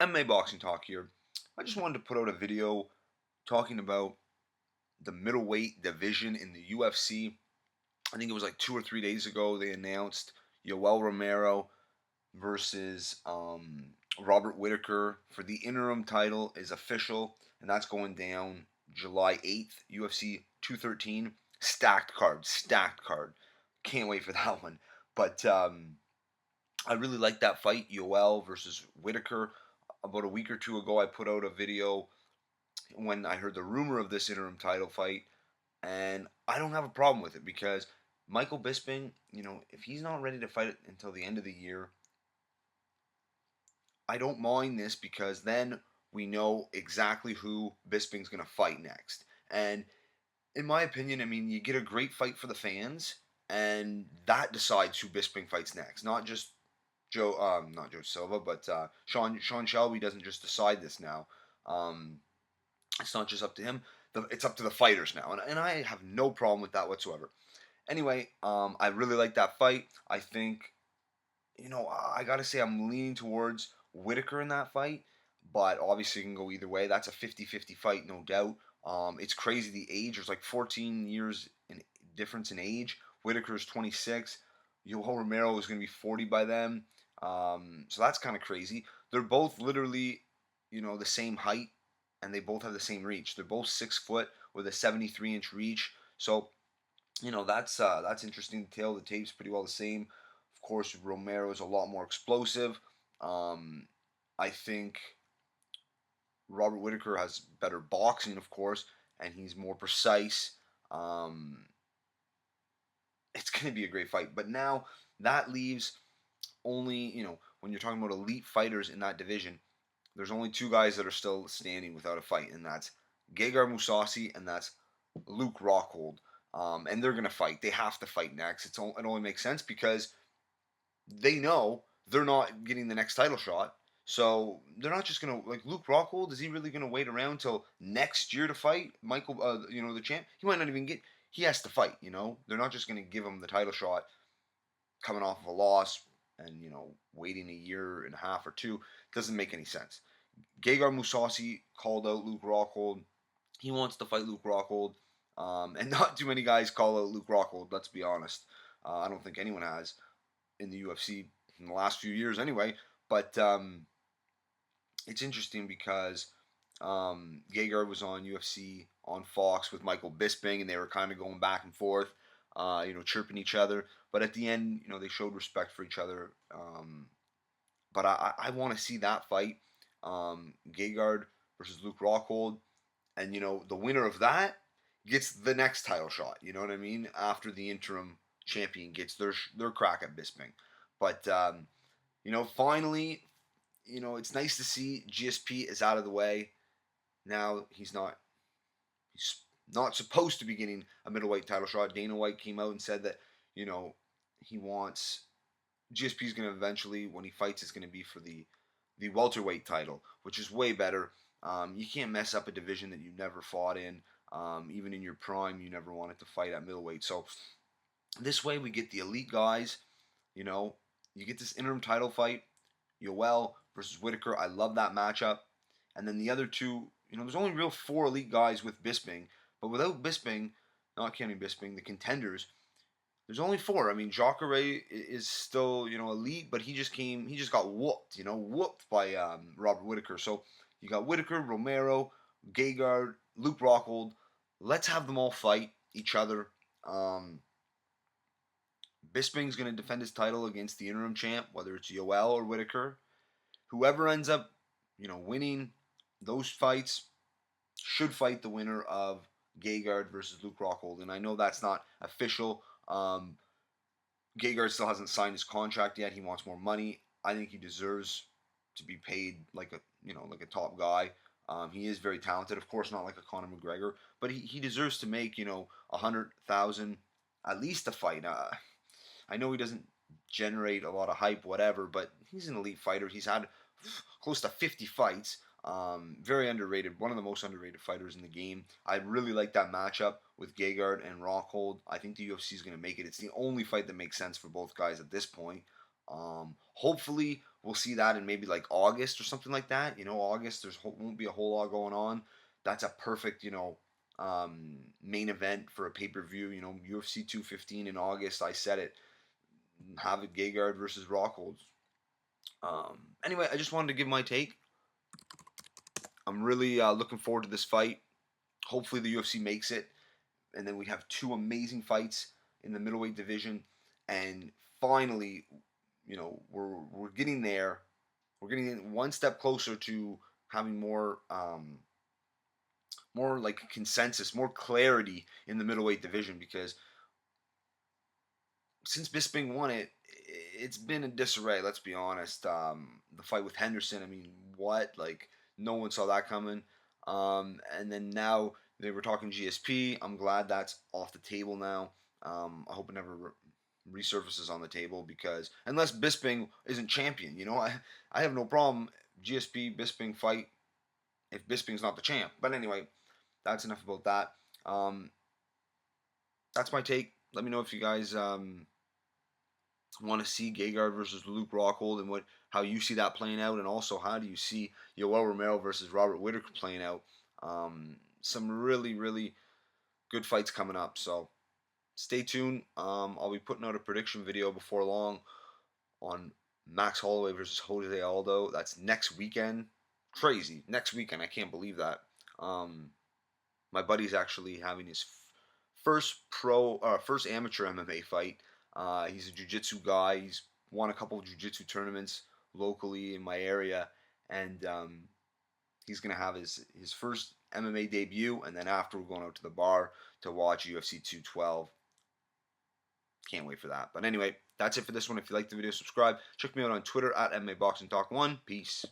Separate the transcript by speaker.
Speaker 1: MMA Boxing Talk here. I just wanted to put out a video talking about the middleweight division in the UFC. I think it was like 2 or 3 days ago they announced Yoel Romero versus Robert Whittaker for the interim title is official, and that's going down July 8th, UFC 213. Stacked card, stacked card. Can't wait for that one. But I really like that fight, Yoel versus Whittaker. About a week or two ago, I put out a video when I heard the rumor of this interim title fight, and I don't have a problem with it because Michael Bisping, if he's not ready to fight it until the end of the year, I don't mind this because then we know exactly who Bisping's going to fight next. And in my opinion, I mean, you get a great fight for the fans, and that decides who Bisping fights next, not just not Joe Silva, but Sean Shelby doesn't just decide this now. Um, it's not just up to him. It's up to the fighters now, and I have no problem with that whatsoever. Anyway, I really like that fight. I think, I gotta say I'm leaning towards Whitaker in that fight, but obviously it can go either way. That's a 50-50 fight, no doubt. It's crazy the age. There's like 14 years in difference in age. Whitaker's 26. Yoel Romero is going to be 40 by then. So that's kind of crazy. They're both literally, the same height, and they both have the same reach. They're both 6 foot with a 73-inch reach. So that's interesting detail. The tape's pretty well the same. Of course, Romero is a lot more explosive. Um, I think Robert Whitaker has better boxing, of course, and he's more precise. Um, it's going to be a great fight. But now that leaves only, when you're talking about elite fighters in that division, there's only two guys that are still standing without a fight, and that's Gegard Mousasi and that's Luke Rockhold. And they're going to fight. They have to fight next. It only makes sense because they know they're not getting the next title shot. So they're not just gonna like Luke Rockhold. Is he really gonna wait around till next year to fight Michael? The champ. He might not even get. He has to fight. They're not just gonna give him the title shot coming off of a loss and waiting a year and a half or two. Doesn't make any sense. Gegard Mousasi called out Luke Rockhold. He wants to fight Luke Rockhold, and not too many guys call out Luke Rockhold. Let's be honest. I don't think anyone has in the UFC in the last few years, anyway. But it's interesting because Gegard was on UFC on Fox with Michael Bisping, and they were kind of going back and forth, chirping each other. But at the end, they showed respect for each other. But I want to see that fight, Gegard versus Luke Rockhold, and the winner of that gets the next title shot. You know what I mean? After the interim champion gets their crack at Bisping. But finally, it's nice to see GSP is out of the way. Now he's not supposed to be getting a middleweight title shot. Dana White came out and said that, he wants GSP is going to eventually, when he fights, is going to be for the welterweight title, which is way better. You can't mess up a division that you never fought in. Even in your prime, you never wanted to fight at middleweight. So this way, we get the elite guys. You get this interim title fight, Yoel versus Whitaker. I love that matchup. And then the other two, there's only real four elite guys with Bisping, but without Bisping, not counting Bisping, the contenders, there's only four. I mean, Jacare is still, elite, but he just got whooped, whooped by Robert Whitaker. So you got Whitaker, Romero, Gegard, Luke Rockhold. Let's have them all fight each other. Bisping's going to defend his title against the interim champ, whether it's Yoel or Whitaker. Whoever ends up, winning those fights should fight the winner of Gegard versus Luke Rockhold. And I know that's not official. Gegard still hasn't signed his contract yet. He wants more money. I think he deserves to be paid like a top guy. He is very talented, of course, not like a Conor McGregor, but he deserves to make 100,000 at least a fight. I know he doesn't generate a lot of hype, whatever, but he's an elite fighter. He's had close to 50 fights. Very underrated, one of the most underrated fighters in the game. I really like that matchup with Gegard and Rockhold. I think the UFC is going to make it. It's the only fight that makes sense for both guys at this point. Hopefully, we'll see that in maybe like August or something like that. You know, August won't be a whole lot going on. That's a perfect, main event for a pay-per-view. You know, UFC 215 in August. I said it. Have it Gegard versus Rockhold. Anyway, I just wanted to give my take. I'm really looking forward to this fight. Hopefully, the UFC makes it, and then we have two amazing fights in the middleweight division. And finally, we're getting there. We're getting one step closer to having more like consensus, more clarity in the middleweight division, because since Bisping won it, it's been in disarray. Let's be honest. The fight with Henderson, I mean, what? Like, no one saw that coming. And then now they were talking GSP. I'm glad that's off the table now. I hope it never resurfaces on the table, because unless Bisping isn't champion, I have no problem GSP Bisping fight if Bisping's not the champ. But anyway, that's enough about that. That's my take. Let me know if you guys want to see Gegard versus Luke Rockhold, and how you see that playing out, and also how do you see Yoel Romero versus Robert Whittaker playing out. Some really, really good fights coming up, so stay tuned. I'll be putting out a prediction video before long on Max Holloway versus Jose Aldo. That's next weekend. Crazy. Next weekend. I can't believe that. My buddy's actually having his first amateur MMA fight. He's a jiu-jitsu guy. He's won a couple of jiu-jitsu tournaments locally in my area, and he's gonna have his first MMA debut, and then after we're going out to the bar to watch UFC 212. Can't wait for that. But anyway, that's it for this one. If you liked the video, subscribe. Check me out on Twitter at MMA Boxing Talk 1. Peace.